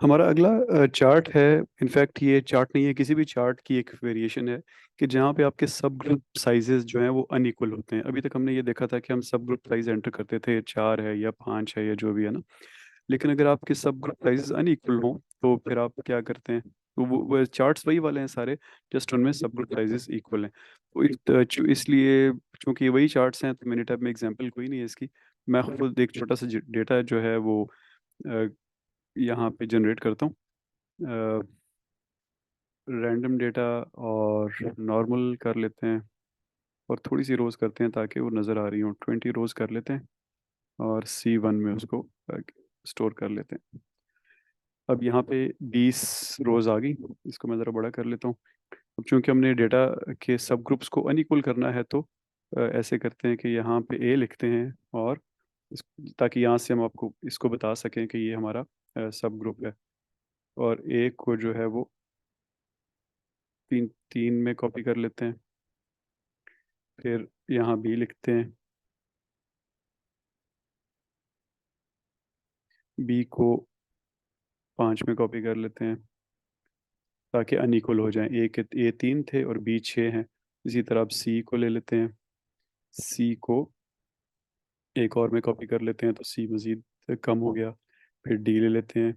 हमारा अगला चार्ट है। इनफैक्ट ये चार्ट नहीं है, किसी भी चार्ट की एक वेरिएशन है कि जहाँ पे आपके सब ग्रुप साइजेस जो हैं वो अनइक्वल होते हैं। अभी तक हमने ये देखा था कि हम सब ग्रुप साइज एंटर करते थे, 4 है या 5 है या जो भी है ना। लेकिन अगर आपके सब ग्रुप साइजेस अनइक्वल हों तो फिर आप क्या करते हैं? तो वो चार्ट्स वही वाले हैं सारे, जस्ट उनमें सब ग्रुप साइजेस इक्वल हैं। तो इसलिए चूंकि वही चार्ट्स हैं तो मेरे टाइप में एग्जांपल कोई नहीं है इसकी। मैं खुद एक छोटा सा डेटा जो है वो अ, यहाँ पे जनरेट करता हूँ, रैंडम डेटा, और नॉर्मल कर लेते हैं और थोड़ी सी रोज करते हैं ताकि वो नज़र आ रही हो। 20 रोज कर लेते हैं और C1 में उसको स्टोर कर लेते हैं। अब यहाँ पे 20 रोज आ गई। इसको मैं ज़रा बड़ा कर लेता हूँ। अब चूंकि हमने डेटा के सब ग्रुप्स को अनइक्वल करना है तो ऐसे करते हैं कि यहाँ पे ए लिखते हैं, और इस, ताकि यहाँ से हम आपको इसको बता सकें कि ये हमारा सब ग्रुप है। और ए को जो है वो तीन तीन में कॉपी कर लेते हैं। फिर यहाँ बी लिखते हैं, बी को 5 में कॉपी कर लेते हैं ताकि अनइक्वल हो जाए। ए 3 थे और बी 6 हैं। इसी तरह अब सी को ले लेते हैं, सी को एक और में कॉपी कर लेते हैं तो सी मज़ीद कम हो गया। फिर डी ले लेते हैं,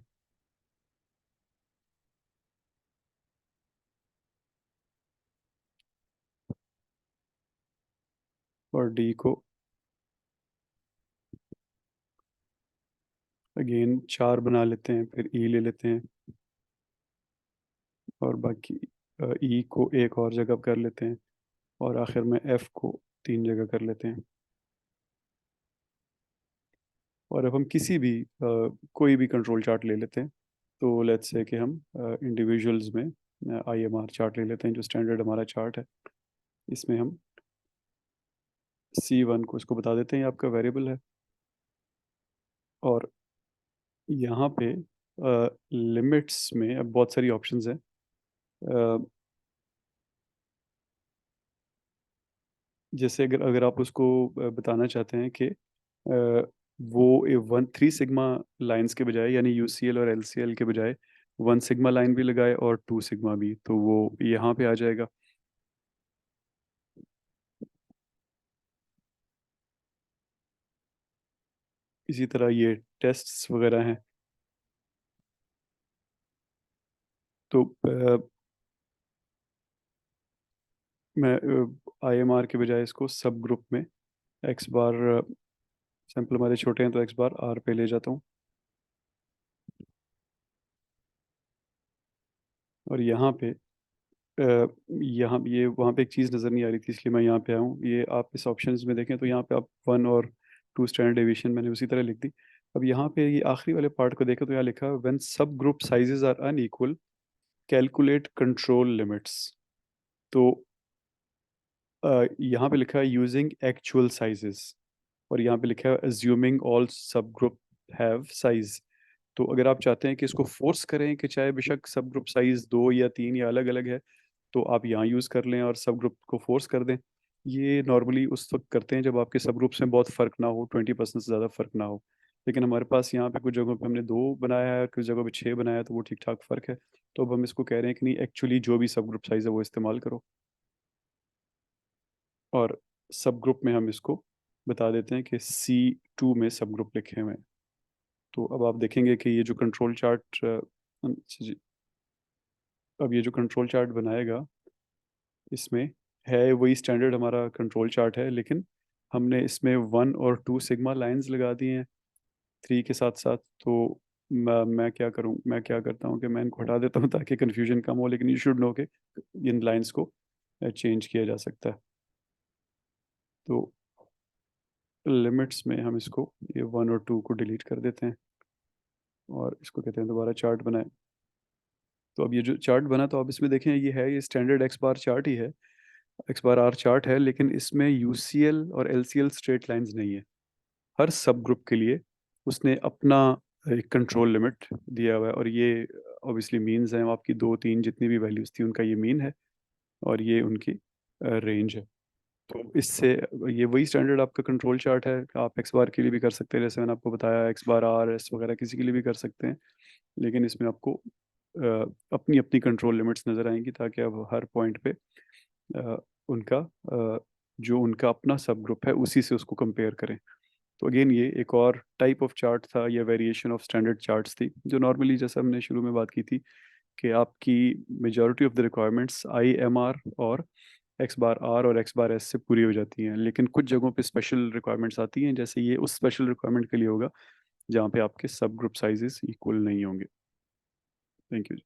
और डी को अगेन 4 बना लेते हैं। फिर ई ले लेते हैं, और बाकी ई को एक और जगह कर लेते हैं, और आखिर में एफ को 3 जगह कर लेते हैं। और अब हम किसी भी कोई भी कंट्रोल चार्ट ले लेते हैं। तो लेट्स से कि हम इंडिविजुअल्स में IMR चार्ट ले लेते हैं, जो स्टैंडर्ड हमारा चार्ट है। इसमें हम C1 को इसको बता देते हैं, ये आपका वेरिएबल है। और यहाँ पे लिमिट्स में अब बहुत सारी ऑप्शंस हैं। अ, जैसे अगर अगर आप उसको बताना चाहते हैं कि वो 1 3 सिग्मा लाइंस के बजाय, यानी UCL और LCL के बजाय 1 सिग्मा लाइन भी लगाए और 2 सिग्मा भी, तो वो यहाँ पे आ जाएगा। इसी तरह ये टेस्ट्स वगैरह हैं। तो मैं IMR के बजाय इसको सब ग्रुप में एक्स बार, सैंपल हमारे छोटे हैं तो एक्स बार आर पे ले जाता हूँ। और यहाँ पे यहाँ ये वहाँ पे एक चीज़ नज़र नहीं आ रही थी, इसलिए मैं यहाँ पे आया हूँ। ये आप इस ऑप्शंस में देखें तो यहाँ पे आप 1 और 2 स्टैंडर्ड डेविएशन मैंने उसी तरह लिख दी। अब यहाँ पे ये आखिरी वाले पार्ट को देखें तो यहाँ लिखा है व्हेन सब group sizes are unequal calculate control limits. तो यहाँ पे लिखा है यूजिंग एक्चुअल साइजेस, और यहाँ पे लिखा है अज्यूमिंग ऑल सब ग्रुप हैव साइज। तो अगर आप चाहते हैं कि इसको फोर्स करें कि चाहे बेशक सब ग्रुप साइज 2 या 3 या अलग अलग है, तो आप यहाँ यूज़ कर लें और सब ग्रुप को फोर्स कर दें। ये नॉर्मली उस वक्त करते हैं जब आपके सब ग्रुप्स में बहुत फ़र्क ना हो, 20% से ज़्यादा फ़र्क ना हो। लेकिन हमारे पास यहाँ पे कुछ जगहों पे हमने 2 बनाया है, कुछ जगहों पे 6 बनाया है, तो वो ठीक ठाक फ़र्क है। तो अब हम इसको कह रहे हैं कि नहीं, एक्चुअली जो भी सब ग्रुप साइज़ है वो इस्तेमाल करो। और सब ग्रुप में हम इसको बता देते हैं कि C2 में सब ग्रुप लिखे हुए हैं। तो अब आप देखेंगे कि ये जो कंट्रोल चार्ट, अच्छा जी, अब ये जो कंट्रोल चार्ट बनाएगा इसमें है वही स्टैंडर्ड हमारा कंट्रोल चार्ट है, लेकिन हमने इसमें 1 और 2 सिग्मा लाइंस लगा दी हैं 3 के साथ साथ। तो मैं क्या करूं, मैं क्या करता हूं कि मैं इनको हटा देता हूं ताकि कन्फ्यूजन कम हो। लेकिन यू शुड नो कि इन लाइंस को चेंज किया जा सकता है। तो लिमिट्स में हम इसको ये 1 और 2 को डिलीट कर देते हैं, और इसको कहते हैं दोबारा चार्ट बनाए। तो अब ये जो चार्ट बना, तो आप इसमें देखें ये है, ये स्टैंडर्ड एक्स बार चार्ट ही है, एक्स बार आर चार्ट है, लेकिन इसमें UCL और LCL स्ट्रेट लाइंस नहीं है। हर सब ग्रुप के लिए उसने अपना एक कंट्रोल लिमिट दिया हुआ है, और ये ऑब्वियसली मीन्स हैं आपकी 2 3 जितनी भी वैल्यूज थी उनका ये मीन है, और ये उनकी रेंज है। तो इससे ये वही स्टैंडर्ड आपका कंट्रोल चार्ट है। आप एक्स बार के लिए भी कर सकते हैं, जैसे मैंने आपको बताया, एक्स बार आर एस वगैरह किसी के लिए भी कर सकते हैं। लेकिन इसमें आपको अपनी अपनी कंट्रोल लिमिट्स नज़र आएंगी, ताकि आप हर पॉइंट पे अ, उनका जो उनका अपना सब ग्रुप है उसी से उसको कंपेयर करें। तो अगेन ये एक और टाइप ऑफ चार्ट था, या वेरिएशन ऑफ स्टैंडर्ड चार्ट्स थी, जो नॉर्मली जैसे हमने शुरू में बात की थी कि आपकी majority of the requirements I M R और एक्स बार आर और एक्स बार एस से पूरी हो जाती हैं। लेकिन कुछ जगहों पे स्पेशल रिक्वायरमेंट्स आती हैं, जैसे ये उस स्पेशल रिक्वायरमेंट के लिए होगा जहाँ पे आपके सब ग्रुप साइजेस इक्वल नहीं होंगे। Thank you.